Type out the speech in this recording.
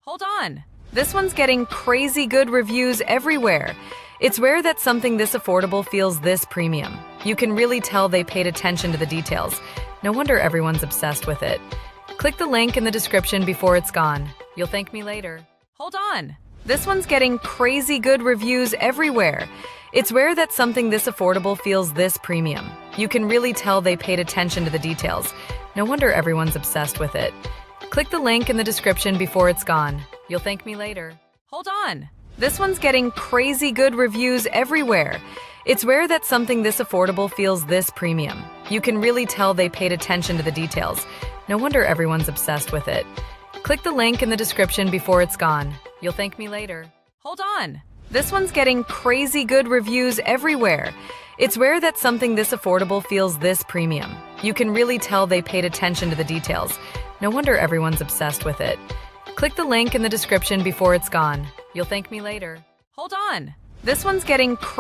Hold on. This one's getting crazy good reviews everywhere. It's rare that something this affordable feels this premium. You can really tell they paid attention to the details. No wonder everyone's obsessed with it. Click the link in the description before it's gone. You'll thank me later. Hold on. This one's getting crazy good reviews everywhere. It's rare that something this affordable feels this premium. You can really tell they paid attention to the details. No wonder everyone's obsessed with it. Click the link in the description before it's gone. You'll thank me later. Hold on. This one's getting crazy good reviews everywhere. It's rare that something this affordable feels this premium. You can really tell they paid attention to the details. No wonder everyone's obsessed with it. Click the link in the description before it's gone. You'll thank me later. Hold on. This one's getting crazy good reviews everywhere. It's rare that something this affordable feels this premium. You can really tell they paid attention to the details. No wonder everyone's obsessed with it. Click the link in the description before it's gone. You'll thank me later. Hold on. This one's getting crazy